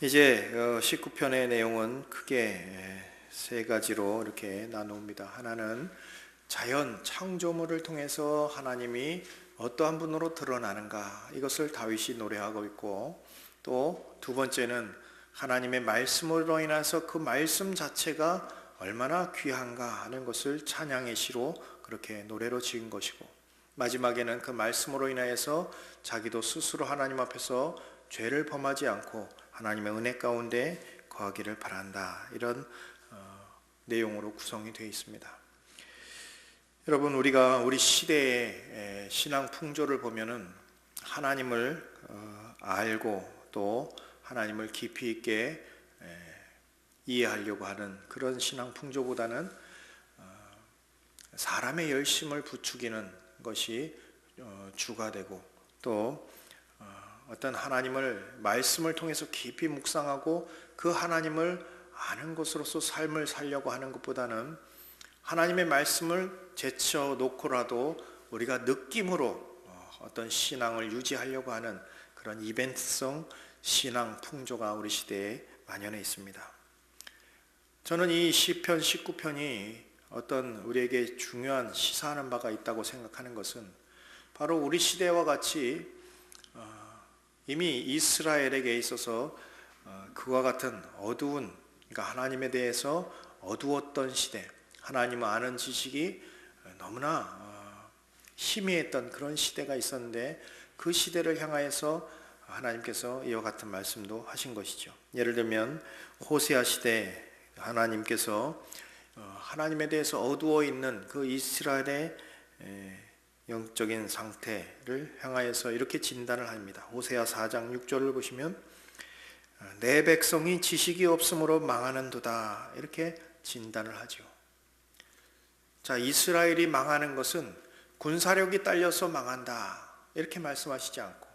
이제 19편의 내용은 크게 세 가지로 이렇게 나눕니다. 하나는 자연 창조물을 통해서 하나님이 어떠한 분으로 드러나는가, 이것을 다윗이 노래하고 있고, 또 두 번째는 하나님의 말씀으로 인해서 그 말씀 자체가 얼마나 귀한가 하는 것을 찬양의 시로 그렇게 노래로 지은 것이고, 마지막에는 그 말씀으로 인하여서 자기도 스스로 하나님 앞에서 죄를 범하지 않고 하나님의 은혜 가운데 거하기를 바란다, 이런 내용으로 구성이 되어 있습니다. 여러분, 우리가 우리 시대의 신앙 풍조를 보면은 하나님을 알고 또 하나님을 깊이 있게 이해하려고 하는 그런 신앙 풍조보다는 사람의 열심을 부추기는 것이 주가 되고, 또 어떤 하나님을 말씀을 통해서 깊이 묵상하고 그 하나님을 아는 것으로서 삶을 살려고 하는 것보다는 하나님의 말씀을 제쳐놓고라도 우리가 느낌으로 어떤 신앙을 유지하려고 하는 그런 이벤트성 신앙 풍조가 우리 시대에 만연해 있습니다. 저는 이 시편 19편이 어떤 우리에게 중요한 시사하는 바가 있다고 생각하는 것은, 바로 우리 시대와 같이 이미 이스라엘에게 있어서 그와 같은 어두운, 그러니까 하나님에 대해서 어두웠던 시대, 하나님을 아는 지식이 너무나 희미했던 그런 시대가 있었는데, 그 시대를 향하여서 하나님께서 이와 같은 말씀도 하신 것이죠. 예를 들면 호세아 시대 하나님께서 하나님에 대해서 어두워 있는 그 이스라엘의 영적인 상태를 향하여서 이렇게 진단을 합니다. 호세아 4장 6절을 보시면 내 백성이 지식이 없으므로 망하는도다, 이렇게 진단을 하죠. 자, 이스라엘이 망하는 것은 군사력이 딸려서 망한다, 이렇게 말씀하시지 않고,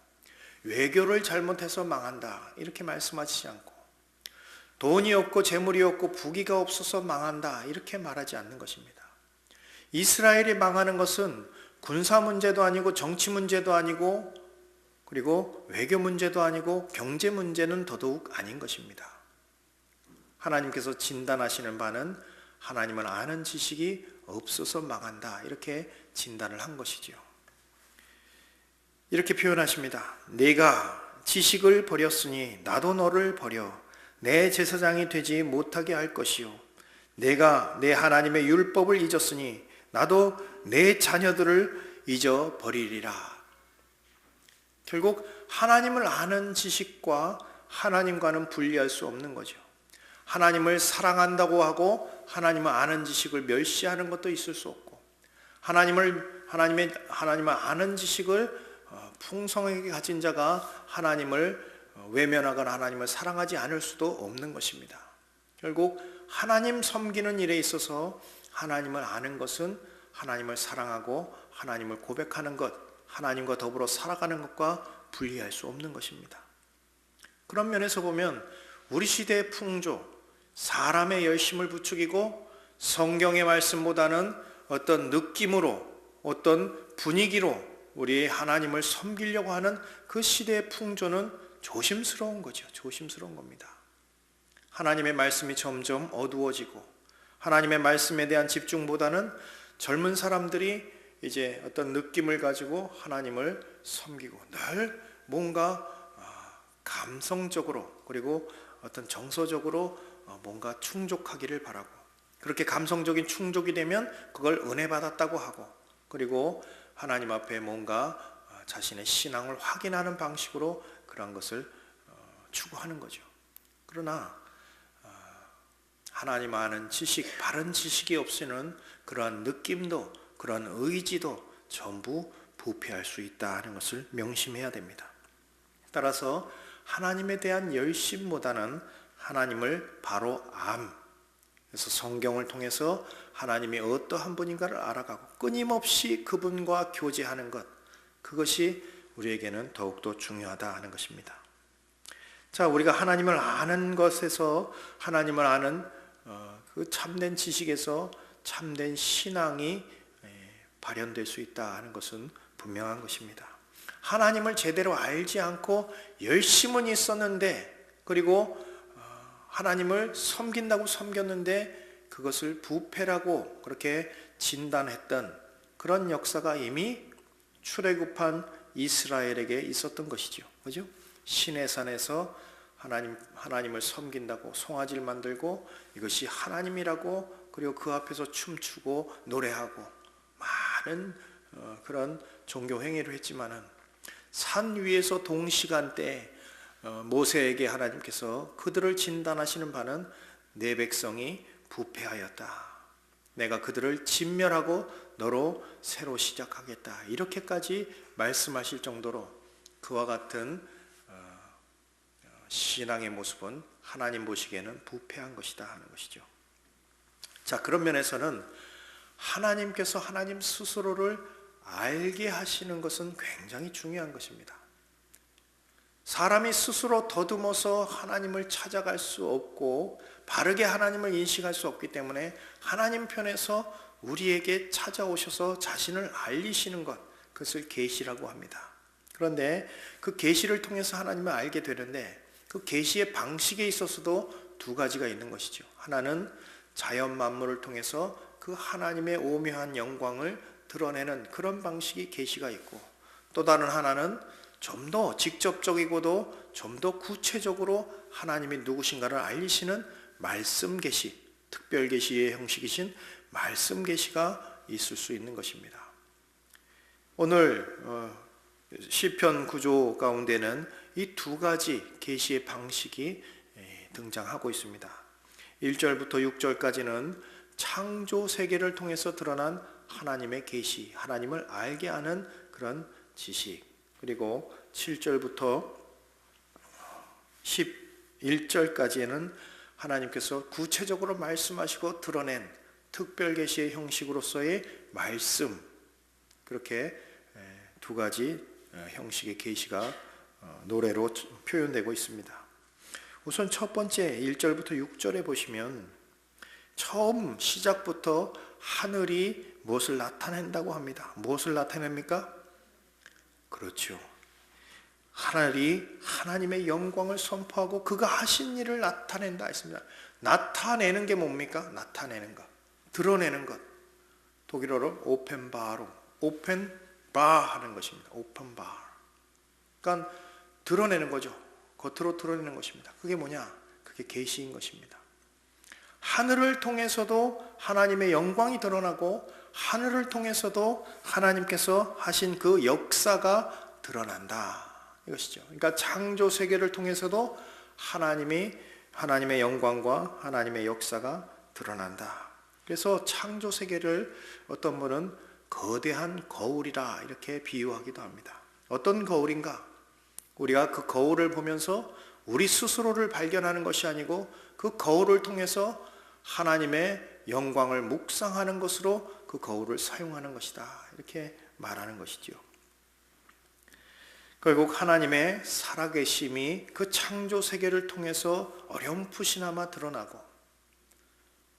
외교를 잘못해서 망한다, 이렇게 말씀하시지 않고, 돈이 없고 재물이 없고 부귀가 없어서 망한다, 이렇게 말하지 않는 것입니다. 이스라엘이 망하는 것은 군사 문제도 아니고 정치 문제도 아니고, 그리고 외교 문제도 아니고 경제 문제는 더더욱 아닌 것입니다. 하나님께서 진단하시는 바는 하나님을 아는 지식이 없어서 망한다, 이렇게 진단을 한 것이지요. 이렇게 표현하십니다. 내가 지식을 버렸으니 나도 너를 버려 내 제사장이 되지 못하게 할 것이요, 내가 내 하나님의 율법을 잊었으니 나도 내 자녀들을 잊어버리리라. 결국 하나님을 아는 지식과 하나님과는 분리할 수 없는 거죠. 하나님을 사랑한다고 하고 하나님을 아는 지식을 멸시하는 것도 있을 수 없고, 하나님을 아는 지식을 풍성하게 가진 자가 하나님을 외면하거나 하나님을 사랑하지 않을 수도 없는 것입니다. 결국 하나님 섬기는 일에 있어서 하나님을 아는 것은 하나님을 사랑하고 하나님을 고백하는 것, 하나님과 더불어 살아가는 것과 분리할 수 없는 것입니다. 그런 면에서 보면 우리 시대의 풍조, 사람의 열심을 부추기고 성경의 말씀보다는 어떤 느낌으로, 어떤 분위기로 우리 하나님을 섬기려고 하는 그 시대의 풍조는 조심스러운 거죠. 조심스러운 겁니다. 하나님의 말씀이 점점 어두워지고, 하나님의 말씀에 대한 집중보다는 젊은 사람들이 이제 어떤 느낌을 가지고 하나님을 섬기고, 늘 뭔가 감성적으로, 그리고 어떤 정서적으로 뭔가 충족하기를 바라고, 그렇게 감성적인 충족이 되면 그걸 은혜 받았다고 하고, 그리고 하나님 앞에 뭔가 자신의 신앙을 확인하는 방식으로 그런 것을 추구하는 거죠. 그러나 하나님 아는 지식, 바른 지식이 없이는 그러한 느낌도, 그러한 의지도 전부 부패할 수 있다는 것을 명심해야 됩니다. 따라서 하나님에 대한 열심보다는 하나님을 바로 그래서 성경을 통해서 하나님이 어떠한 분인가를 알아가고 끊임없이 그분과 교제하는 것, 그것이 우리에게는 더욱더 중요하다 하는 것입니다. 자, 우리가 하나님을 아는 것에서, 하나님을 아는 그 참된 지식에서 참된 신앙이 발현될 수 있다 하는 것은 분명한 것입니다. 하나님을 제대로 알지 않고 열심은 있었는데 그리고 하나님을 섬긴다고 섬겼는데 그것을 부패라고 그렇게 진단했던 그런 역사가 이미 출애굽한 이스라엘에게 있었던 것이죠. 그죠? 시내산에서 하나님을 섬긴다고 송아지를 만들고 이것이 하나님이라고, 그리고 그 앞에서 춤추고 노래하고 많은 그런 종교 행위를 했지만은 산 위에서 동시간대에 모세에게 하나님께서 그들을 진단하시는 바는 내 백성이 부패하였다. 내가 그들을 진멸하고 너로 새로 시작하겠다. 이렇게까지 말씀하실 정도로 그와 같은 신앙의 모습은 하나님 보시기에는 부패한 것이다 하는 것이죠. 자, 그런 면에서는 하나님께서 하나님 스스로를 알게 하시는 것은 굉장히 중요한 것입니다. 사람이 스스로 더듬어서 하나님을 찾아갈 수 없고 바르게 하나님을 인식할 수 없기 때문에 하나님 편에서 우리에게 찾아오셔서 자신을 알리시는 것, 그것을 계시라고 합니다. 그런데 그 계시를 통해서 하나님을 알게 되는데 그 계시의 방식에 있어서도 두 가지가 있는 것이죠. 하나는 자연 만물을 통해서 그 하나님의 오묘한 영광을 드러내는 그런 방식이 계시가 있고, 또 다른 하나는 좀 더 직접적이고도 좀 더 구체적으로 하나님이 누구신가를 알리시는 말씀 계시, 특별 계시의 형식이신 말씀 계시가 있을 수 있는 것입니다. 오늘 시편 구조 가운데는 이 두 가지 계시의 방식이 등장하고 있습니다. 1절부터 6절까지는 창조 세계를 통해서 드러난 하나님의 계시, 하나님을 알게 하는 그런 지식, 그리고 7절부터 11절까지는 하나님께서 구체적으로 말씀하시고 드러낸 특별 계시의 형식으로서의 말씀, 그렇게 두 가지 형식의 계시가 노래로 표현되고 있습니다. 우선 첫 번째 1절부터 6절에 보시면 처음 시작부터 하늘이 무엇을 나타낸다고 합니다. 무엇을 나타냅니까? 그렇죠. 하늘이 하나님의 영광을 선포하고 그가 하신 일을 나타낸다 했습니다. 나타내는 게 뭡니까? 나타내는 것, 드러내는 것. 독일어로 오펜바로, 오펜바 하는 것입니다. 오펜바. 그러니까 드러내는 거죠. 겉으로 드러내는 것입니다. 그게 뭐냐? 그게 계시인 것입니다. 하늘을 통해서도 하나님의 영광이 드러나고 하늘을 통해서도 하나님께서 하신 그 역사가 드러난다. 이것이죠. 그러니까 창조 세계를 통해서도 하나님의 영광과 하나님의 역사가 드러난다. 그래서 창조 세계를 어떤 분은 거대한 거울이라 이렇게 비유하기도 합니다. 어떤 거울인가? 우리가 그 거울을 보면서 우리 스스로를 발견하는 것이 아니고 그 거울을 통해서 하나님의 영광을 묵상하는 것으로 그 거울을 사용하는 것이다. 이렇게 말하는 것이죠. 결국 하나님의 살아계심이 그 창조 세계를 통해서 어렴풋이나마 드러나고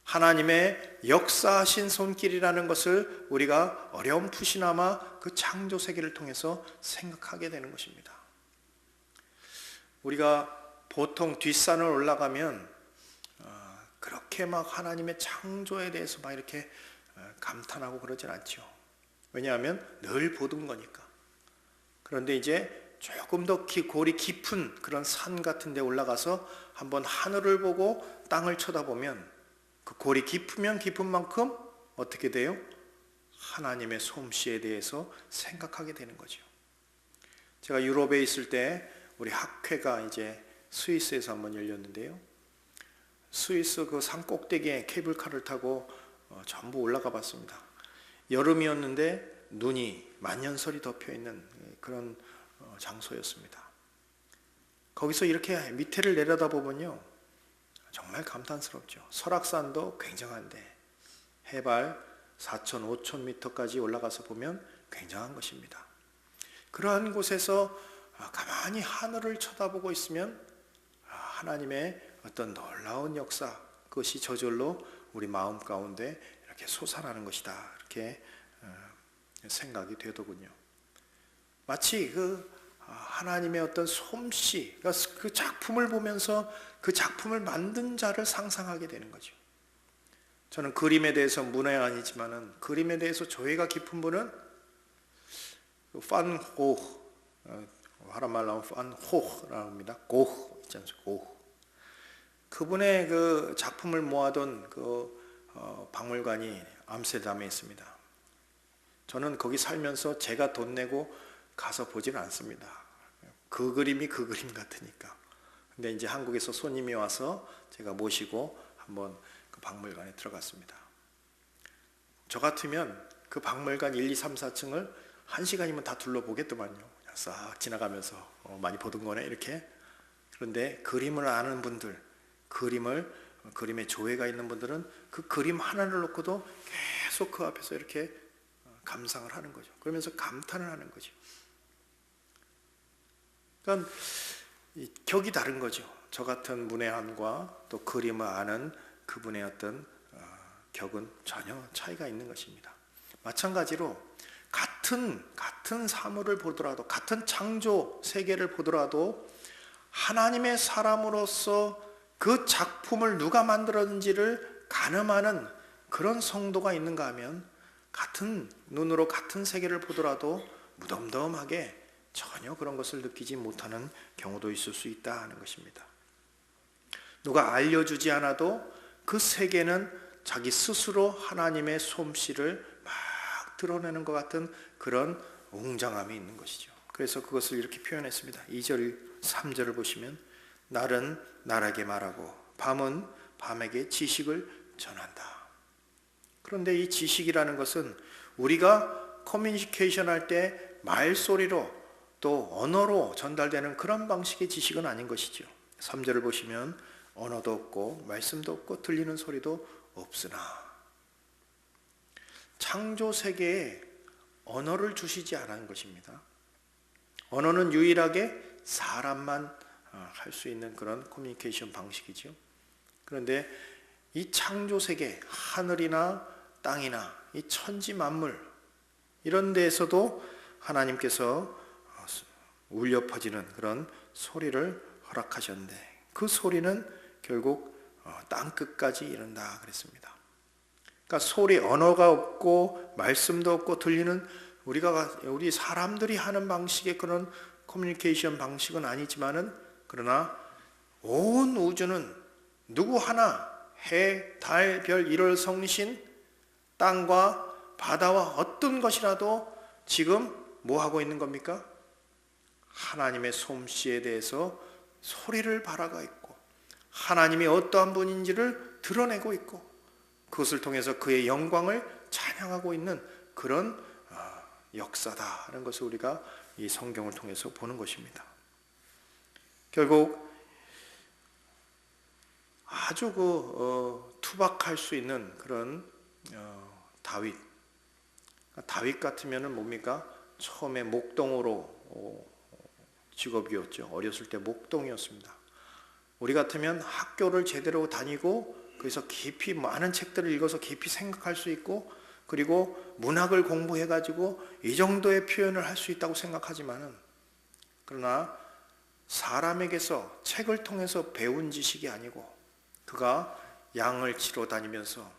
하나님의 역사하신 손길이라는 것을 우리가 어렴풋이나마 그 창조 세계를 통해서 생각하게 되는 것입니다. 우리가 보통 뒷산을 올라가면 그렇게 막 하나님의 창조에 대해서 막 이렇게 감탄하고 그러진 않죠. 왜냐하면 늘 보던 거니까. 그런데 이제 조금 더 골이 깊은 그런 산 같은 데 올라가서 한번 하늘을 보고 땅을 쳐다보면 그 골이 깊으면 깊은 만큼 어떻게 돼요? 하나님의 솜씨에 대해서 생각하게 되는 거죠. 제가 유럽에 있을 때 우리 학회가 이제 스위스에서 한번 열렸는데요. 스위스 그 산 꼭대기에 케이블카를 타고 전부 올라가 봤습니다. 여름이었는데 눈이 만년설이 덮여 있는 그런 장소였습니다. 거기서 이렇게 밑에를 내려다보면요, 정말 감탄스럽죠. 설악산도 굉장한데 해발 4,000, 5,000m까지 올라가서 보면 굉장한 것입니다. 그러한 곳에서 가만히 하늘을 쳐다보고 있으면 하나님의 어떤 놀라운 역사, 그것이 저절로 우리 마음 가운데 이렇게 솟아나는 것이다. 이렇게 생각이 되더군요. 마치 그 하나님의 어떤 솜씨, 그러니까 그 작품을 보면서 그 작품을 만든 자를 상상하게 되는 거죠. 저는 그림에 대해서 문외한이지만은 그림에 대해서 조예가 깊은 분은 판 고흐, 화란말로 하면 판 호흐라고 합니다. 고흐 있지 않습니까? 고흐. 그분의 그 작품을 모아둔 그 박물관이 암스테르담에 있습니다. 저는 거기 살면서 제가 돈 내고 가서 보지는 않습니다. 그 그림이 그 그림 같으니까. 근데 이제 한국에서 손님이 와서 제가 모시고 한번 그 박물관에 들어갔습니다. 저 같으면 그 박물관 1, 2, 3, 4층을 1시간이면 다 둘러보겠더만요. 그냥 싹 지나가면서 많이 보던 거네 이렇게. 그런데 그림을 아는 분들, 그림에 조예가 있는 분들은 그 그림 하나를 놓고도 계속 그 앞에서 이렇게 감상을 하는 거죠. 그러면서 감탄을 하는 거죠. 그러니까 격이 다른 거죠. 저 같은 문외한과 또 그림을 아는 그분의 어떤 격은 전혀 차이가 있는 것입니다. 마찬가지로 같은 사물을 보더라도, 같은 창조 세계를 보더라도 하나님의 사람으로서 그 작품을 누가 만들었는지를 가늠하는 그런 성도가 있는가 하면 같은 눈으로 같은 세계를 보더라도 무덤덤하게 전혀 그런 것을 느끼지 못하는 경우도 있을 수 있다 하는 것입니다. 누가 알려주지 않아도 그 세계는 자기 스스로 하나님의 솜씨를 막 드러내는 것 같은 그런 웅장함이 있는 것이죠. 그래서 그것을 이렇게 표현했습니다. 2절, 3절을 보시면 날은 날에게 말하고 밤은 밤에게 지식을 전한다. 그런데 이 지식이라는 것은 우리가 커뮤니케이션 할 때 말소리로 또 언어로 전달되는 그런 방식의 지식은 아닌 것이죠. 3절을 보시면 언어도 없고 말씀도 없고 들리는 소리도 없으나, 창조 세계에 언어를 주시지 않은 것입니다. 언어는 유일하게 사람만 할 수 있는 그런 커뮤니케이션 방식이죠. 그런데 이 창조 세계, 하늘이나 땅이나 이 천지 만물 이런 데에서도 하나님께서 울려 퍼지는 그런 소리를 허락하셨는데 그 소리는 결국 땅 끝까지 이른다 그랬습니다. 그러니까 소리, 언어가 없고 말씀도 없고 들리는 우리 사람들이 하는 방식의 그런 커뮤니케이션 방식은 아니지만은, 그러나 온 우주는 누구 하나 해, 달, 별, 일월 성신, 땅과 바다와 어떤 것이라도 지금 뭐 하고 있는 겁니까? 하나님의 솜씨에 대해서 소리를 발하고 있고 하나님이 어떠한 분인지를 드러내고 있고 그것을 통해서 그의 영광을 찬양하고 있는 그런 역사다라는 것을 우리가 이 성경을 통해서 보는 것입니다. 결국 아주 투박할 수 있는 그런 다윗 같으면은 뭡니까? 처음에 목동으로 직업이었죠. 어렸을 때 목동이었습니다. 우리 같으면 학교를 제대로 다니고 거기서 깊이 많은 책들을 읽어서 깊이 생각할 수 있고 그리고 문학을 공부해가지고 이 정도의 표현을 할 수 있다고 생각하지만은, 그러나 사람에게서 책을 통해서 배운 지식이 아니고 그가 양을 치러 다니면서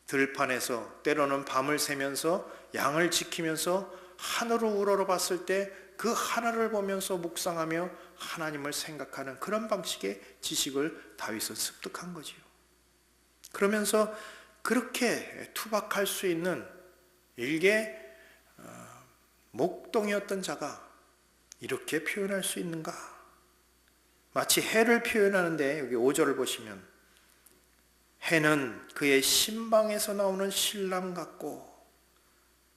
들판에서 때로는 밤을 새면서 양을 지키면서 하늘을 우러러봤을 때 그 하늘을 보면서 묵상하며 하나님을 생각하는 그런 방식의 지식을 다윗은 습득한 거지요. 그러면서 그렇게 투박할 수 있는 일개 목동이었던 자가 이렇게 표현할 수 있는가? 마치 해를 표현하는데 여기 5절을 보시면 해는 그의 신방에서 나오는 신랑 같고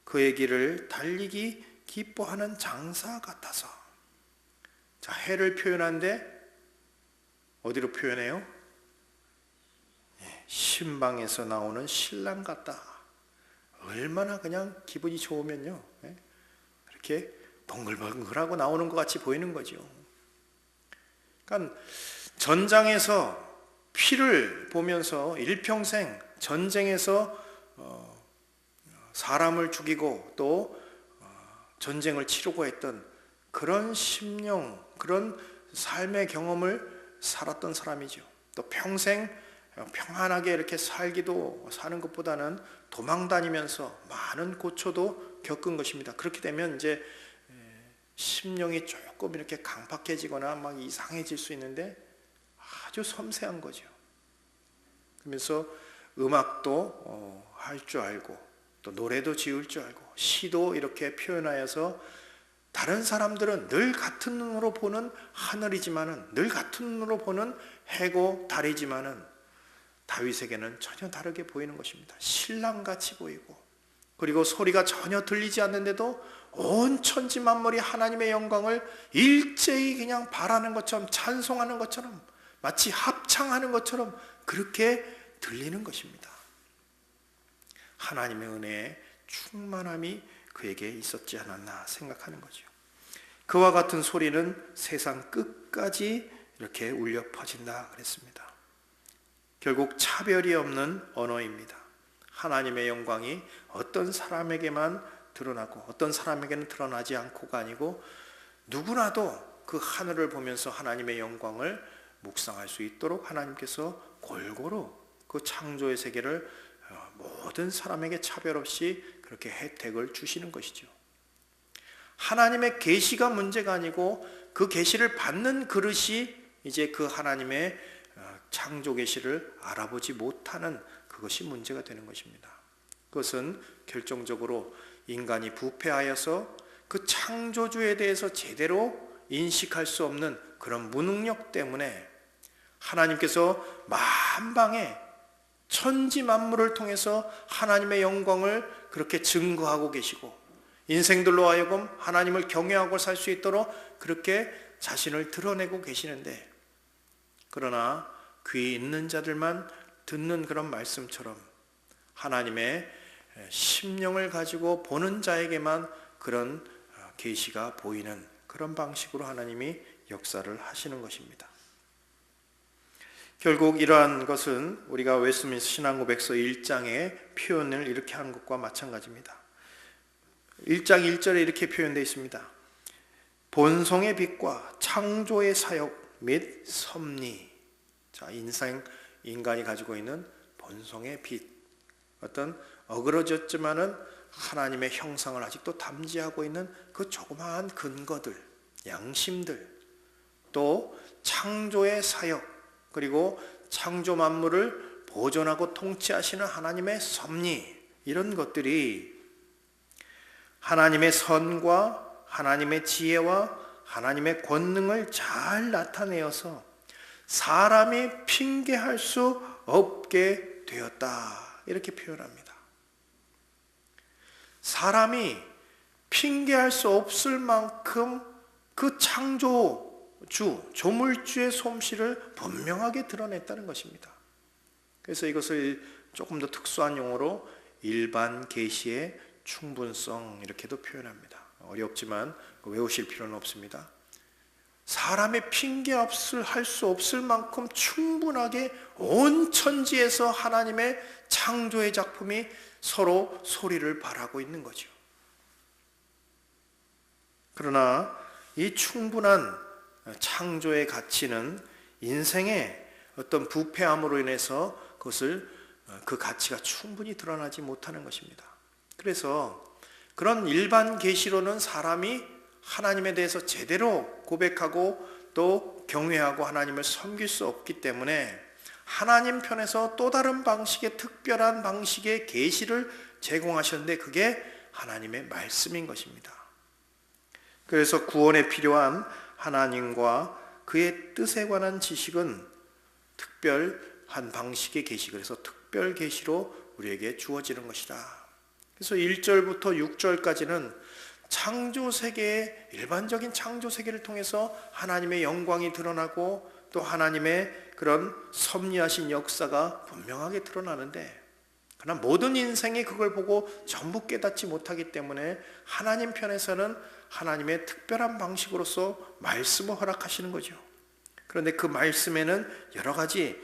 그의 길을 달리기 기뻐하는 장사 같아서. 자, 해를 표현하는데 어디로 표현해요? 신방에서 나오는 신랑 같다. 얼마나 그냥 기분이 좋으면요, 이렇게 동글동글하고 나오는 것 같이 보이는 거죠. 그러니까 전장에서 피를 보면서 일평생 전쟁에서 사람을 죽이고 또 전쟁을 치르고 했던 그런 심령, 그런 삶의 경험을 살았던 사람이죠. 또 평생 평안하게 이렇게 살기도 사는 것보다는 도망 다니면서 많은 고초도 겪은 것입니다. 그렇게 되면 이제 심령이 조금 이렇게 강팍해지거나 막 이상해질 수 있는데 아주 섬세한 거죠. 그러면서 음악도 할 줄 알고 또 노래도 지을 줄 알고 시도 이렇게 표현하여서 다른 사람들은 늘 같은 눈으로 보는 하늘이지만은, 늘 같은 눈으로 보는 해고 달이지만은 다윗에게는 전혀 다르게 보이는 것입니다. 신랑같이 보이고, 그리고 소리가 전혀 들리지 않는데도 온 천지 만물이 하나님의 영광을 일제히 그냥 바라는 것처럼, 찬송하는 것처럼, 마치 합창하는 것처럼 그렇게 들리는 것입니다. 하나님의 은혜에 충만함이 그에게 있었지 않았나 생각하는 거죠. 그와 같은 소리는 세상 끝까지 이렇게 울려 퍼진다 그랬습니다. 결국 차별이 없는 언어입니다. 하나님의 영광이 어떤 사람에게만 드러나고 어떤 사람에게는 드러나지 않고가 아니고 누구나도 그 하늘을 보면서 하나님의 영광을 묵상할 수 있도록 하나님께서 골고루 그 창조의 세계를 모든 사람에게 차별 없이 그렇게 혜택을 주시는 것이죠. 하나님의 계시가 문제가 아니고 그 계시를 받는 그릇이 이제 그 하나님의 창조 계시를 알아보지 못하는 그것이 문제가 되는 것입니다. 그것은 결정적으로 인간이 부패하여서 그 창조주에 대해서 제대로 인식할 수 없는 그런 무능력 때문에 하나님께서 만방에 천지 만물을 통해서 하나님의 영광을 그렇게 증거하고 계시고 인생들로 하여금 하나님을 경외하고 살 수 있도록 그렇게 자신을 드러내고 계시는데, 그러나 귀 있는 자들만 듣는 그런 말씀처럼 하나님의 심령을 가지고 보는 자에게만 그런 계시가 보이는 그런 방식으로 하나님이 역사를 하시는 것입니다. 결국 이러한 것은 우리가 웨스트민스터 신앙고백서 1장의 표현을 이렇게 하는 것과 마찬가지입니다. 1장 1절에 이렇게 표현되어 있습니다. 본성의 빛과 창조의 사역 및 섭리. 자, 인간이 가지고 있는 본성의 빛, 어떤 어그러졌지만은 하나님의 형상을 아직도 담지하고 있는 그 조그마한 근거들, 양심들, 또 창조의 사역, 그리고 창조 만물을 보존하고 통치하시는 하나님의 섭리, 이런 것들이 하나님의 선과 하나님의 지혜와 하나님의 권능을 잘 나타내어서 사람이 핑계할 수 없게 되었다, 이렇게 표현합니다. 사람이 핑계할 수 없을 만큼 그 창조주, 조물주의 솜씨를 분명하게 드러냈다는 것입니다. 그래서 이것을 조금 더 특수한 용어로 일반 계시의 충분성, 이렇게도 표현합니다. 어렵지만 외우실 필요는 없습니다. 사람의 핑계할 수 없을 만큼 충분하게 온 천지에서 하나님의 창조의 작품이 서로 소리를 발하고 있는 거죠. 그러나 이 충분한 창조의 가치는 인생의 어떤 부패함으로 인해서 그 가치가 충분히 드러나지 못하는 것입니다. 그래서 그런 일반 계시로는 사람이 하나님에 대해서 제대로 고백하고 또 경외하고 하나님을 섬길 수 없기 때문에 하나님 편에서 또 다른 방식의 특별한 방식의 계시를 제공하셨는데 그게 하나님의 말씀인 것입니다. 그래서 구원에 필요한 하나님과 그의 뜻에 관한 지식은 특별한 방식의 계시, 그래서 특별 계시로 우리에게 주어지는 것이다. 그래서 1절부터 6절까지는 창조세계의 일반적인 창조세계를 통해서 하나님의 영광이 드러나고 또 하나님의 그런 섭리하신 역사가 분명하게 드러나는데, 그러나 모든 인생이 그걸 보고 전부 깨닫지 못하기 때문에 하나님 편에서는 하나님의 특별한 방식으로서 말씀을 허락하시는 거죠. 그런데 그 말씀에는 여러 가지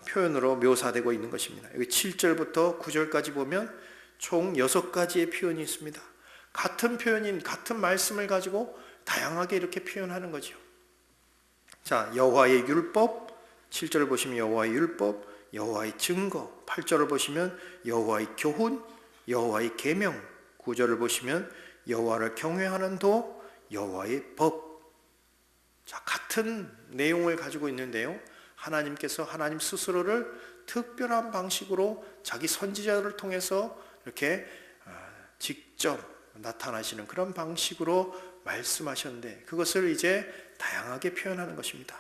표현으로 묘사되고 있는 것입니다. 여기 7절부터 9절까지 보면 총 6가지의 표현이 있습니다. 같은 표현인 같은 말씀을 가지고 다양하게 이렇게 표현하는 거죠. 자, 여호와의 율법 7절을 보시면 여호와의 율법, 여호와의 증거 8절을 보시면 여호와의 교훈, 여호와의 계명 9절을 보시면 여호와를 경외하는 도, 여호와의 법. 자, 같은 내용을 가지고 있는데요. 하나님께서 하나님 스스로를 특별한 방식으로 자기 선지자를 통해서 이렇게 직접 나타나시는 그런 방식으로 말씀하셨는데 그것을 이제 다양하게 표현하는 것입니다.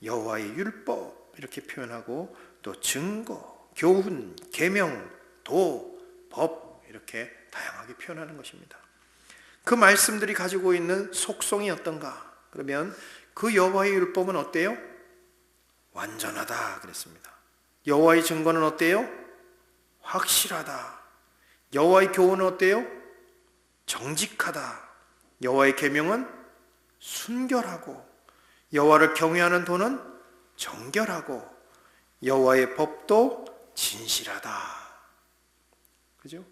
여호와의 율법 이렇게 표현하고 또 증거, 교훈, 계명, 도, 법 이렇게 다양하게 표현하는 것입니다. 그 말씀들이 가지고 있는 속성이 어떤가? 그러면 그 여호와의 율법은 어때요? 완전하다 그랬습니다. 여호와의 증거는 어때요? 확실하다. 여호와의 교훈은 어때요? 정직하다. 여호와의 계명은 순결하고, 여호와를 경외하는 도는 정결하고, 여호와의 법도 진실하다. 그죠?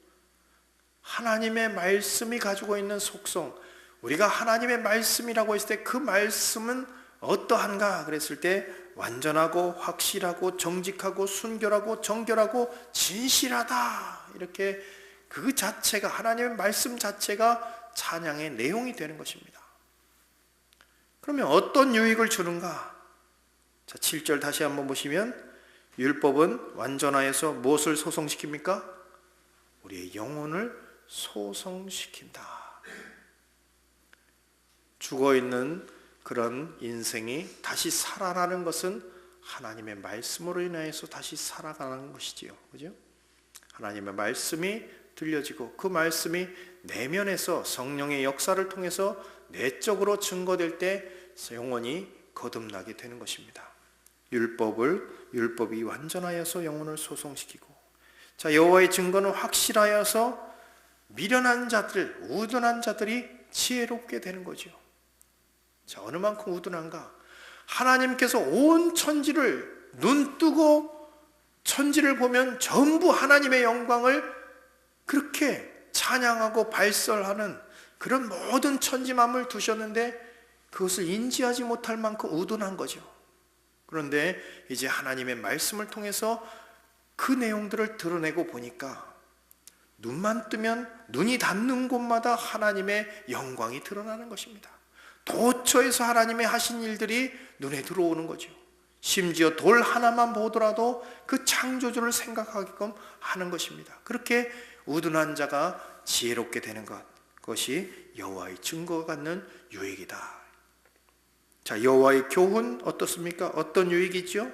하나님의 말씀이 가지고 있는 속성, 우리가 하나님의 말씀이라고 했을 때 그 말씀은 어떠한가 그랬을 때 완전하고 확실하고 정직하고 순결하고 정결하고 진실하다. 이렇게 그 자체가, 하나님의 말씀 자체가 찬양의 내용이 되는 것입니다. 그러면 어떤 유익을 주는가? 자, 7절 다시 한번 보시면 율법은 완전하여서 무엇을 소성시킵니까? 우리의 영혼을 소성시킨다. 죽어있는 그런 인생이 다시 살아나는 것은 하나님의 말씀으로 인하여서 다시 살아가는 것이지요. 그죠? 하나님의 말씀이 들려지고 그 말씀이 내면에서 성령의 역사를 통해서 내적으로 증거될 때 영혼이 거듭나게 되는 것입니다. 율법이 완전하여서 영혼을 소성시키고, 자, 여호와의 증거는 확실하여서 미련한 자들, 우둔한 자들이 지혜롭게 되는 거죠. 자, 어느 만큼 우둔한가? 하나님께서 온 천지를 눈뜨고 천지를 보면 전부 하나님의 영광을 그렇게 찬양하고 발설하는 그런 모든 천지 만물 두셨는데 그것을 인지하지 못할 만큼 우둔한 거죠. 그런데 이제 하나님의 말씀을 통해서 그 내용들을 드러내고 보니까 눈만 뜨면 눈이 닿는 곳마다 하나님의 영광이 드러나는 것입니다. 도처에서 하나님의 하신 일들이 눈에 들어오는 거죠. 심지어 돌 하나만 보더라도 그 창조주를 생각하게끔 하는 것입니다. 그렇게 우둔한 자가 지혜롭게 되는 것, 그것이 여호와의 증거가 갖는 유익이다. 자, 여호와의 교훈 어떻습니까? 어떤 유익이죠?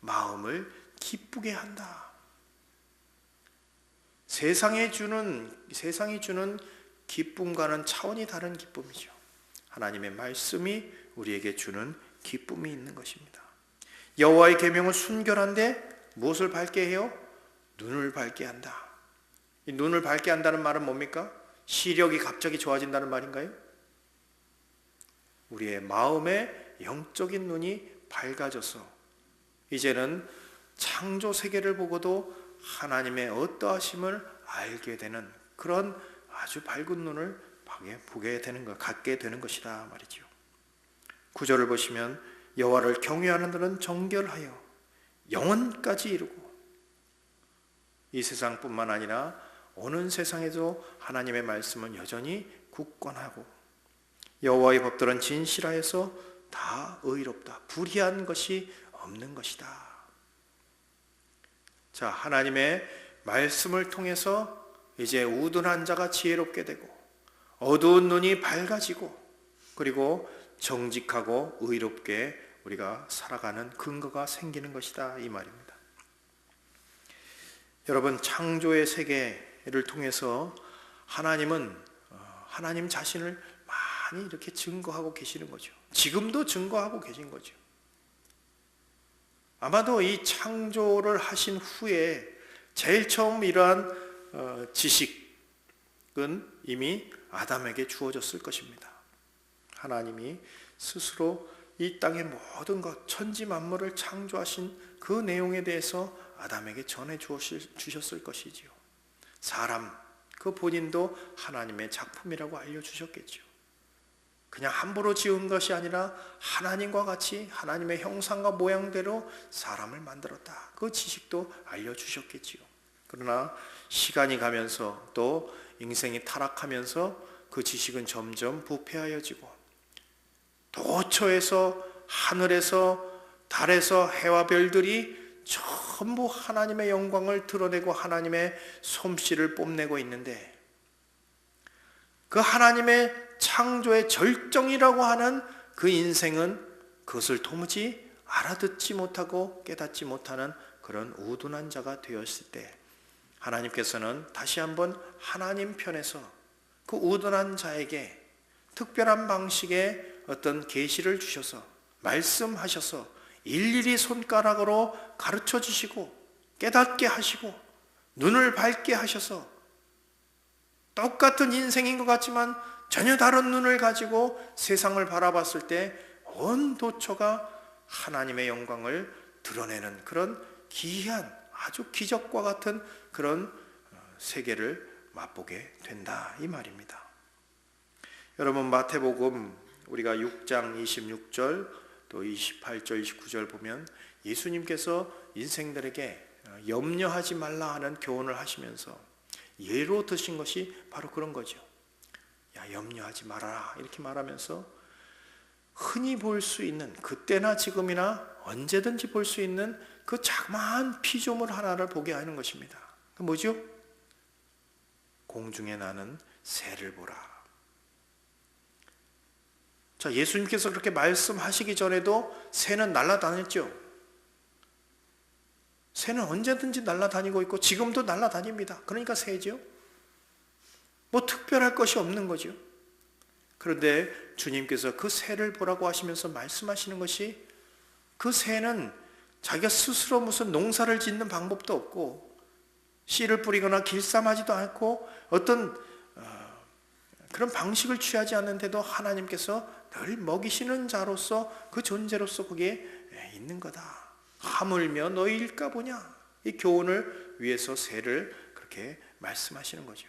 마음을 기쁘게 한다. 세상이 주는 기쁨과는 차원이 다른 기쁨이죠. 하나님의 말씀이 우리에게 주는 기쁨이 있는 것입니다. 여호와의 계명은 순결한데 무엇을 밝게 해요? 눈을 밝게 한다. 이 눈을 밝게 한다는 말은 뭡니까? 시력이 갑자기 좋아진다는 말인가요? 우리의 마음의 영적인 눈이 밝아져서 이제는 창조 세계를 보고도 하나님의 어떠하심을 알게 되는 그런 아주 밝은 눈을 보게 되는 것, 갖게 되는 것이다 말이죠. 9절을 보시면 여호와를 경외하는 자는 정결하여 영원까지 이루고, 이 세상뿐만 아니라 오는 세상에도 하나님의 말씀은 여전히 굳건하고 여호와의 법들은 진실하여서 다 의롭다. 불의한 것이 없는 것이다. 자, 하나님의 말씀을 통해서 이제 우둔한 자가 지혜롭게 되고 어두운 눈이 밝아지고 그리고 정직하고 의롭게 우리가 살아가는 근거가 생기는 것이다 이 말입니다. 여러분, 창조의 세계를 통해서 하나님은 하나님 자신을 많이 이렇게 증거하고 계시는 거죠. 지금도 증거하고 계신 거죠. 아마도 이 창조를 하신 후에 제일 처음 이러한 지식은 이미 아담에게 주어졌을 것입니다. 하나님이 스스로 이 땅의 모든 것, 천지 만물을 창조하신 그 내용에 대해서 아담에게 전해 주셨을 것이지요. 사람, 그 본인도 하나님의 작품이라고 알려주셨겠죠. 그냥 함부로 지은 것이 아니라 하나님과 같이 하나님의 형상과 모양대로 사람을 만들었다. 그 지식도 알려주셨겠지요. 그러나 시간이 가면서 또 인생이 타락하면서 그 지식은 점점 부패하여지고 도처에서 하늘에서 달에서 해와 별들이 전부 하나님의 영광을 드러내고 하나님의 솜씨를 뽐내고 있는데 그 하나님의 창조의 절정이라고 하는 그 인생은 그것을 도무지 알아듣지 못하고 깨닫지 못하는 그런 우둔한 자가 되었을 때 하나님께서는 다시 한번 하나님 편에서 그 우둔한 자에게 특별한 방식의 어떤 계시를 주셔서 말씀하셔서 일일이 손가락으로 가르쳐 주시고 깨닫게 하시고 눈을 밝게 하셔서 똑같은 인생인 것 같지만 전혀 다른 눈을 가지고 세상을 바라봤을 때 온 도처가 하나님의 영광을 드러내는 그런 기이한 아주 기적과 같은 그런 세계를 맛보게 된다 이 말입니다. 여러분 마태복음 우리가 6장 26절 또 28절 29절 보면 예수님께서 인생들에게 염려하지 말라 하는 교훈을 하시면서 예로 드신 것이 바로 그런 거죠. 야 염려하지 말아라 이렇게 말하면서 흔히 볼 수 있는 그때나 지금이나 언제든지 볼 수 있는 그 자그마한 피조물 하나를 보게 하는 것입니다. 그 뭐죠? 공중에 나는 새를 보라. 자, 예수님께서 그렇게 말씀하시기 전에도 새는 날아다녔죠. 새는 언제든지 날아다니고 있고 지금도 날아다닙니다. 그러니까 새죠. 뭐 특별할 것이 없는 거죠. 그런데 주님께서 그 새를 보라고 하시면서 말씀하시는 것이 그 새는 자기가 스스로 무슨 농사를 짓는 방법도 없고 씨를 뿌리거나 길쌈하지도 않고 어떤 그런 방식을 취하지 않는데도 하나님께서 늘 먹이시는 자로서 그 존재로서 거기에 있는 거다. 하물며 너희일까 보냐. 이 교훈을 위해서 새를 그렇게 말씀하시는 거죠.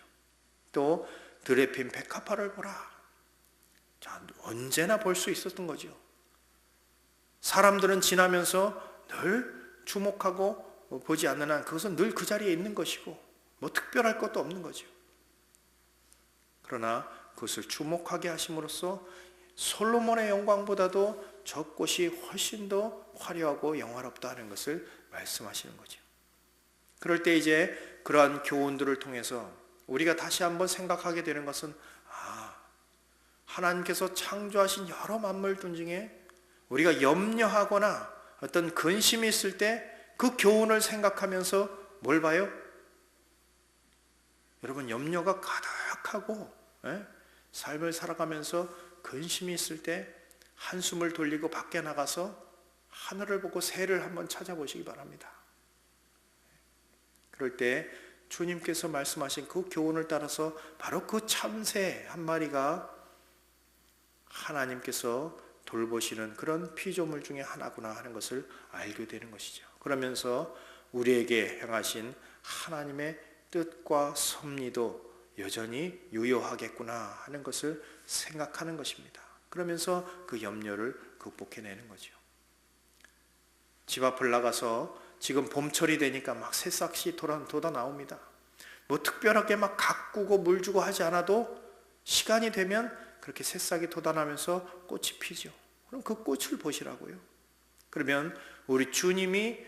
또 들에 핀 백합화를 보라. 자, 언제나 볼 수 있었던 거죠. 사람들은 지나면서 늘 주목하고 보지 않는 한 그것은 늘 그 자리에 있는 것이고 뭐 특별할 것도 없는 거죠. 그러나 그것을 주목하게 하심으로써 솔로몬의 영광보다도 저 꽃이 훨씬 더 화려하고 영화롭다는 것을 말씀하시는 거죠. 그럴 때 이제 그러한 교훈들을 통해서 우리가 다시 한번 생각하게 되는 것은 하나님께서 창조하신 여러 만물들 중에 우리가 염려하거나 어떤 근심이 있을 때 그 교훈을 생각하면서 뭘 봐요? 여러분 염려가 가득하고 삶을 살아가면서 근심이 있을 때 한숨을 돌리고 밖에 나가서 하늘을 보고 새를 한번 찾아보시기 바랍니다. 그럴 때 주님께서 말씀하신 그 교훈을 따라서 바로 그 참새 한 마리가 하나님께서 돌보시는 그런 피조물 중에 하나구나 하는 것을 알게 되는 것이죠. 그러면서 우리에게 행하신 하나님의 뜻과 섭리도 여전히 유효하겠구나 하는 것을 생각하는 것입니다. 그러면서 그 염려를 극복해내는 거죠. 집 앞을 나가서 지금 봄철이 되니까 막 새싹이 돋아 나옵니다. 뭐 특별하게 막 가꾸고 물 주고 하지 않아도 시간이 되면 그렇게 새싹이 돋아나면서 꽃이 피죠. 그럼 그 꽃을 보시라고요. 그러면 우리 주님이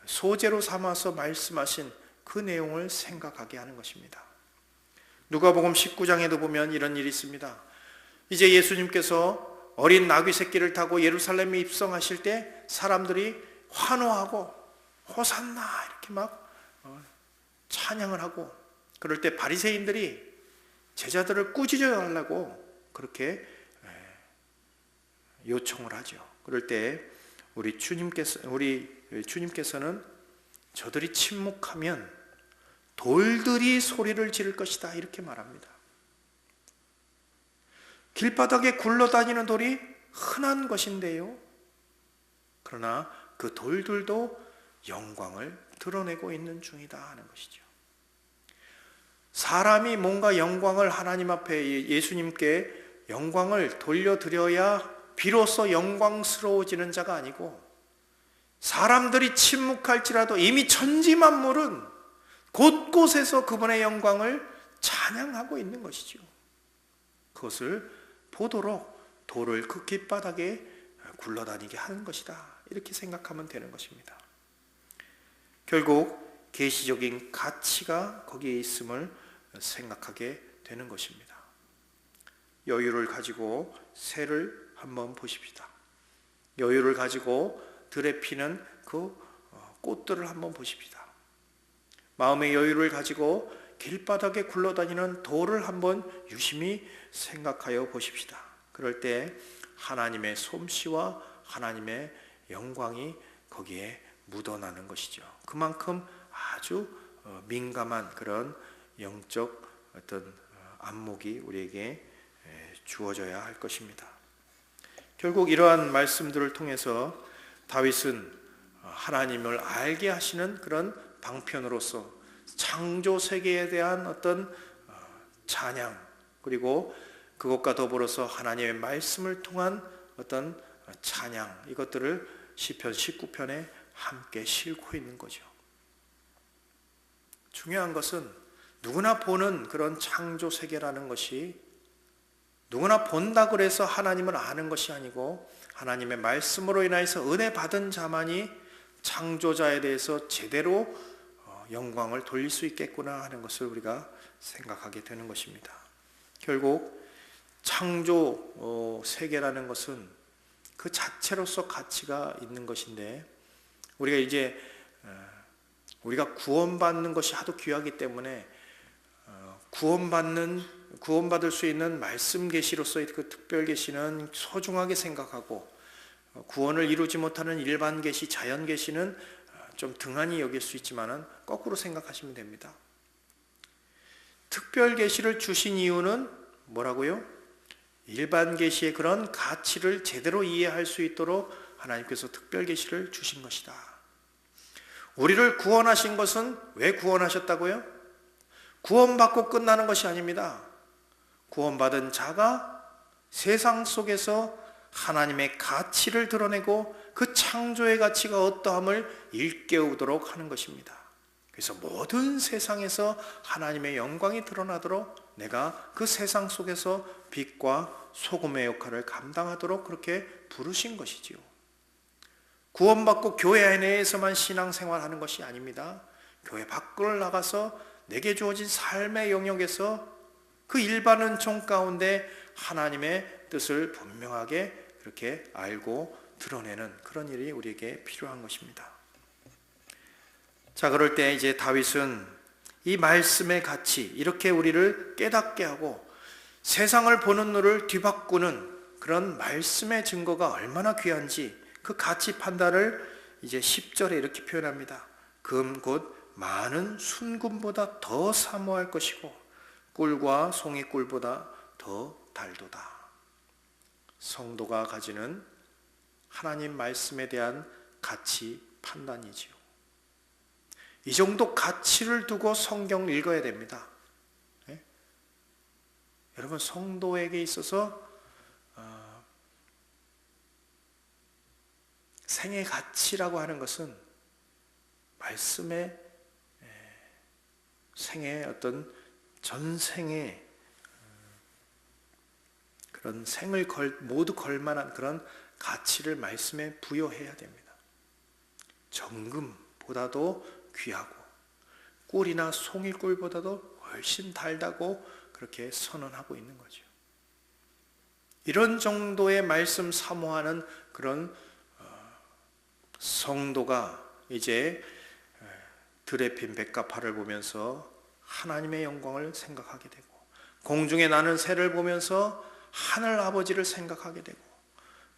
소재로 삼아서 말씀하신 그 내용을 생각하게 하는 것입니다. 누가복음 19장에도 보면 이런 일이 있습니다. 이제 예수님께서 어린 나귀 새끼를 타고 예루살렘에 입성하실 때 사람들이 환호하고 호산나 이렇게 막 찬양을 하고 그럴 때 바리새인들이 제자들을 꾸짖어 달라고 그렇게 요청을 하죠. 그럴 때 우리 주님께서는 저들이 침묵하면 돌들이 소리를 지를 것이다 이렇게 말합니다. 길바닥에 굴러다니는 돌이 흔한 것인데요. 그러나 그 돌들도 영광을 드러내고 있는 중이다 하는 것이죠. 사람이 뭔가 영광을 하나님 앞에 예수님께 영광을 돌려드려야 비로소 영광스러워지는 자가 아니고, 사람들이 침묵할지라도 이미 천지만물은 곳곳에서 그분의 영광을 찬양하고 있는 것이죠. 그것을 보도록 돌을 그 길바닥에 굴러다니게 하는 것이다, 이렇게 생각하면 되는 것입니다. 결국 계시적인 가치가 거기에 있음을 생각하게 되는 것입니다. 여유를 가지고 새를 한번 보십시다. 여유를 가지고 들에 피는 그 꽃들을 한번 보십시다. 마음의 여유를 가지고 길바닥에 굴러다니는 돌을 한번 유심히 생각하여 보십시다. 그럴 때 하나님의 솜씨와 하나님의 영광이 거기에 묻어나는 것이죠. 그만큼 아주 민감한 그런 영적 어떤 안목이 우리에게 주어져야 할 것입니다. 결국 이러한 말씀들을 통해서 다윗은 하나님을 알게 하시는 그런 방편으로서 창조 세계에 대한 어떤 찬양, 그리고 그것과 더불어서 하나님의 말씀을 통한 어떤 찬양, 이것들을 시편 19편에 함께 싣고 있는 거죠. 중요한 것은 누구나 보는 그런 창조 세계라는 것이 누구나 본다고 해서 하나님을 아는 것이 아니고, 하나님의 말씀으로 인하여서 은혜 받은 자만이 창조자에 대해서 제대로 영광을 돌릴 수 있겠구나 하는 것을 우리가 생각하게 되는 것입니다. 결국 창조 세계라는 것은 그 자체로서 가치가 있는 것인데, 우리가 구원받는 것이 하도 귀하기 때문에 구원받을 수 있는 말씀 계시로서의 그 특별 계시는 소중하게 생각하고, 구원을 이루지 못하는 일반 계시, 자연 계시는 좀 등한히 여길 수 있지만은 거꾸로 생각하시면 됩니다. 특별 계시를 주신 이유는 뭐라고요? 일반 계시의 그런 가치를 제대로 이해할 수 있도록 하나님께서 특별 계시를 주신 것이다. 우리를 구원하신 것은 왜 구원하셨다고요? 구원받고 끝나는 것이 아닙니다. 구원받은 자가 세상 속에서 하나님의 가치를 드러내고 그 창조의 가치가 어떠함을 일깨우도록 하는 것입니다. 그래서 모든 세상에서 하나님의 영광이 드러나도록 내가 그 세상 속에서 빛과 소금의 역할을 감당하도록 그렇게 부르신 것이지요. 구원받고 교회 내에서만 신앙생활하는 것이 아닙니다. 교회 밖을 나가서 내게 주어진 삶의 영역에서 그 일반 은총 가운데 하나님의 뜻을 분명하게 그렇게 알고 드러내는 그런 일이 우리에게 필요한 것입니다. 자, 그럴 때 이제 다윗은 이 말씀의 가치, 이렇게 우리를 깨닫게 하고 세상을 보는 눈을 뒤바꾸는 그런 말씀의 증거가 얼마나 귀한지 그 가치 판단을 이제 10절에 이렇게 표현합니다. 금 곧 많은 순금보다 더 사모할 것이고 꿀과 송이꿀보다 더 달도다. 성도가 가지는 하나님 말씀에 대한 가치 판단이지요. 이 정도 가치를 두고 성경을 읽어야 됩니다. 네? 여러분, 성도에게 있어서 생의 가치라고 하는 것은 말씀의 생의 어떤 전생의 그런 생을 모두 걸만한 그런 가치를 말씀에 부여해야 됩니다. 정금보다도 귀하고 꿀이나 송이꿀보다도 훨씬 달다고 그렇게 선언하고 있는 거죠. 이런 정도의 말씀 사모하는 그런 성도가 이제 들에 핀 백합화를 보면서 하나님의 영광을 생각하게 되고, 공중에 나는 새를 보면서 하늘 아버지를 생각하게 되고,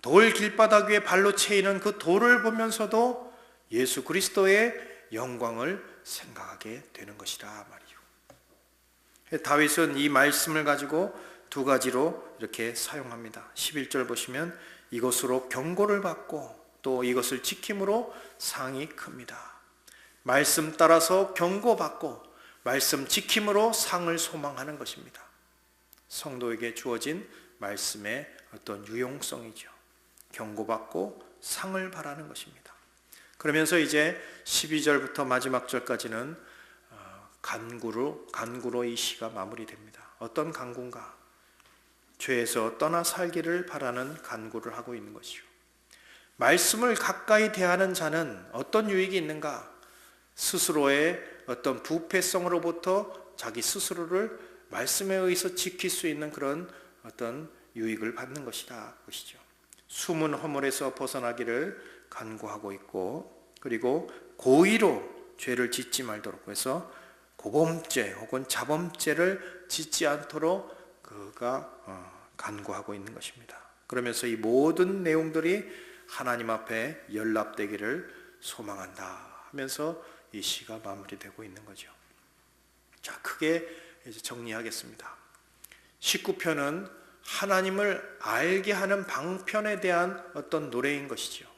돌 길바닥 위에 발로 채이는 그 돌을 보면서도 예수 그리스도의 영광을 생각하게 되는 것이라 말이죠. 다윗은 이 말씀을 가지고 두 가지로 이렇게 사용합니다. 11절 보시면 이것으로 경고를 받고 또 이것을 지킴으로 상이 큽니다. 말씀 따라서 경고받고 말씀 지킴으로 상을 소망하는 것입니다. 성도에게 주어진 말씀의 어떤 유용성이죠. 경고받고 상을 바라는 것입니다. 그러면서 이제 12절부터 마지막 절까지는 간구로 이 시가 마무리됩니다. 어떤 간구인가? 죄에서 떠나 살기를 바라는 간구를 하고 있는 것이요. 말씀을 가까이 대하는 자는 어떤 유익이 있는가? 스스로의 어떤 부패성으로부터 자기 스스로를 말씀에 의해서 지킬 수 있는 그런 어떤 유익을 받는 것이다. 것이죠. 숨은 허물에서 벗어나기를 간구하고 있고, 그리고 고의로 죄를 짓지 말도록 해서 고범죄 혹은 자범죄를 짓지 않도록 그가 간구하고 있는 것입니다. 그러면서 이 모든 내용들이 하나님 앞에 연락되기를 소망한다 하면서 이 시가 마무리되고 있는 거죠. 자, 크게 이제 정리하겠습니다. 19편은 하나님을 알게 하는 방편에 대한 어떤 노래인 것이죠.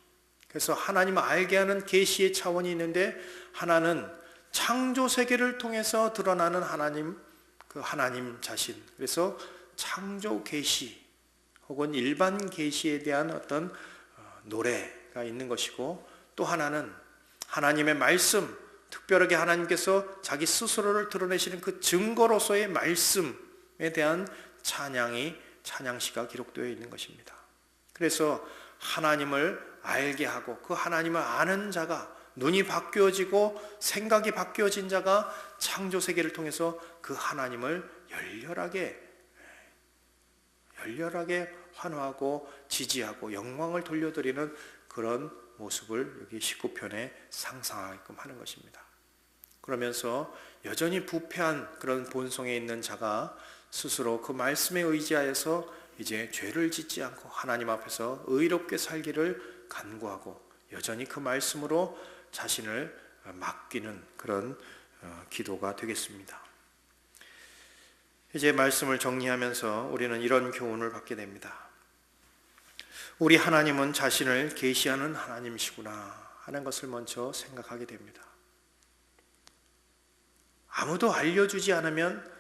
그래서 하나님을 알게 하는 계시의 차원이 있는데, 하나는 창조 세계를 통해서 드러나는 하나님, 그 하나님 자신. 그래서 창조 계시 혹은 일반 계시에 대한 어떤 노래가 있는 것이고, 또 하나는 하나님의 말씀, 특별하게 하나님께서 자기 스스로를 드러내시는 그 증거로서의 말씀에 대한 찬양시가 기록되어 있는 것입니다. 그래서 하나님을 알게 하고 그 하나님을 아는 자가, 눈이 바뀌어지고 생각이 바뀌어진 자가 창조 세계를 통해서 그 하나님을 열렬하게 환호하고 지지하고 영광을 돌려드리는 그런 모습을 여기 19편에 상상하게끔 하는 것입니다. 그러면서 여전히 부패한 그런 본성에 있는 자가 스스로 그 말씀에 의지하여서 이제 죄를 짓지 않고 하나님 앞에서 의롭게 살기를 간구하고 여전히 그 말씀으로 자신을 맡기는 그런 기도가 되겠습니다. 이제 말씀을 정리하면서 우리는 이런 교훈을 받게 됩니다. 우리 하나님은 자신을 계시하는 하나님이시구나 하는 것을 먼저 생각하게 됩니다. 아무도 알려주지 않으면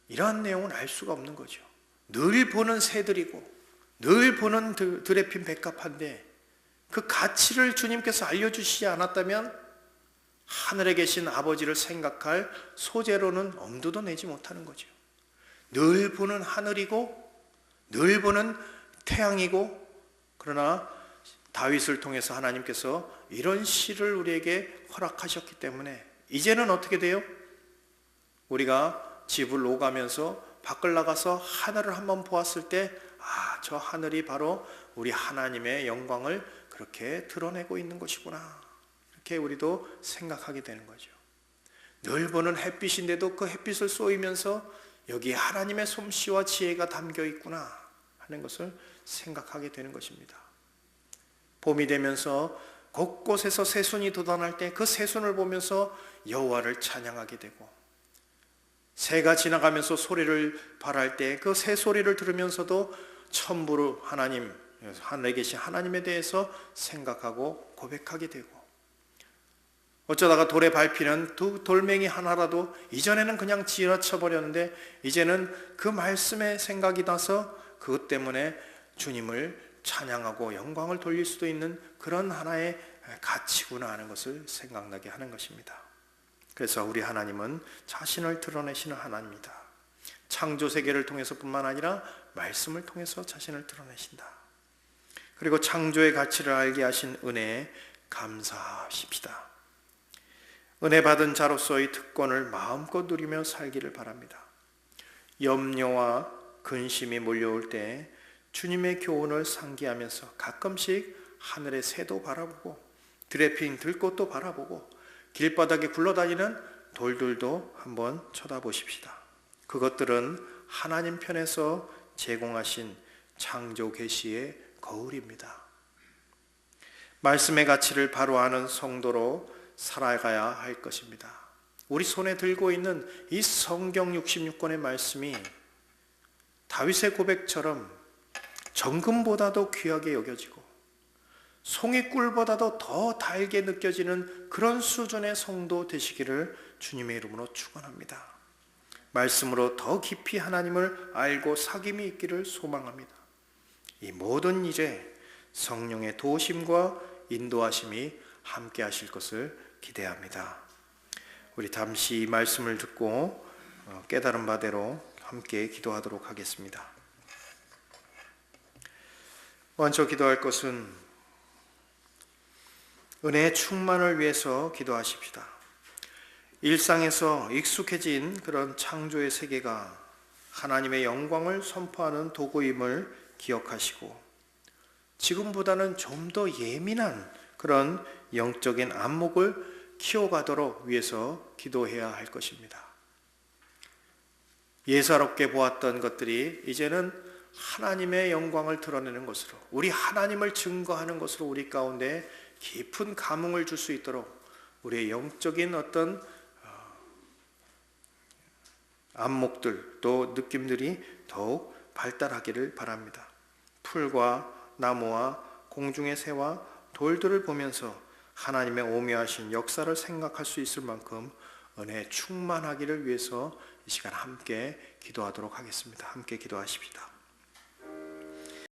이러한 내용은 알 수가 없는 거죠. 늘 보는 새들이고 늘 보는 들에 핀 백합한데 그 가치를 주님께서 알려주시지 않았다면 하늘에 계신 아버지를 생각할 소재로는 엄두도 내지 못하는 거죠. 늘 보는 하늘이고 늘 보는 태양이고, 그러나 다윗을 통해서 하나님께서 이런 시를 우리에게 허락하셨기 때문에 이제는 어떻게 돼요? 우리가 집을 오가면서 밖을 나가서 하늘을 한번 보았을 때, 저 하늘이 바로 우리 하나님의 영광을 그렇게 드러내고 있는 것이구나, 이렇게 우리도 생각하게 되는 거죠. 늘 보는 햇빛인데도 그 햇빛을 쏘이면서 여기 하나님의 솜씨와 지혜가 담겨 있구나 하는 것을 생각하게 되는 것입니다. 봄이 되면서 곳곳에서 새순이 돋아날 때 그 새순을 보면서 여호와를 찬양하게 되고, 새가 지나가면서 소리를 발할 때 그 새 소리를 들으면서도 천부로 하나님, 하늘에 계신 하나님에 대해서 생각하고 고백하게 되고, 어쩌다가 돌에 밟히는 두 돌멩이 하나라도 이전에는 그냥 지나쳐 버렸는데 이제는 그 말씀에 생각이 나서 그것 때문에 주님을 찬양하고 영광을 돌릴 수도 있는 그런 하나의 가치구나 하는 것을 생각나게 하는 것입니다. 그래서 우리 하나님은 자신을 드러내시는 하나님이다. 창조 세계를 통해서뿐만 아니라 말씀을 통해서 자신을 드러내신다. 그리고 창조의 가치를 알게 하신 은혜에 감사하십시다. 은혜 받은 자로서의 특권을 마음껏 누리며 살기를 바랍니다. 염려와 근심이 몰려올 때 주님의 교훈을 상기하면서 가끔씩 하늘의 새도 바라보고 들에 핀 들꽃도 바라보고 길바닥에 굴러다니는 돌들도 한번 쳐다보십시다. 그것들은 하나님 편에서 제공하신 창조 계시의 거울입니다. 말씀의 가치를 바로 아는 성도로 살아가야 할 것입니다. 우리 손에 들고 있는 이 성경 66권의 말씀이 다윗의 고백처럼 정금보다도 귀하게 여겨지고 송이꿀보다도 더 달게 느껴지는 그런 수준의 성도 되시기를 주님의 이름으로 축원합니다. 말씀으로 더 깊이 하나님을 알고 사귐이 있기를 소망합니다. 이 모든 일에 성령의 도우심과 인도하심이 함께 하실 것을 기대합니다. 우리 잠시 이 말씀을 듣고 깨달은 바대로 함께 기도하도록 하겠습니다. 먼저 기도할 것은 은혜의 충만을 위해서 기도하십시다. 일상에서 익숙해진 그런 창조의 세계가 하나님의 영광을 선포하는 도구임을 기억하시고 지금보다는 좀 더 예민한 그런 영적인 안목을 키워가도록 위해서 기도해야 할 것입니다. 예사롭게 보았던 것들이 이제는 하나님의 영광을 드러내는 것으로, 우리 하나님을 증거하는 것으로 우리 가운데 깊은 감흥을 줄 수 있도록 우리의 영적인 어떤 안목들 또 느낌들이 더욱 발달하기를 바랍니다. 풀과 나무와 공중의 새와 돌들을 보면서 하나님의 오묘하신 역사를 생각할 수 있을 만큼 은혜 충만하기를 위해서 이 시간 함께 기도하도록 하겠습니다. 함께 기도하십시다.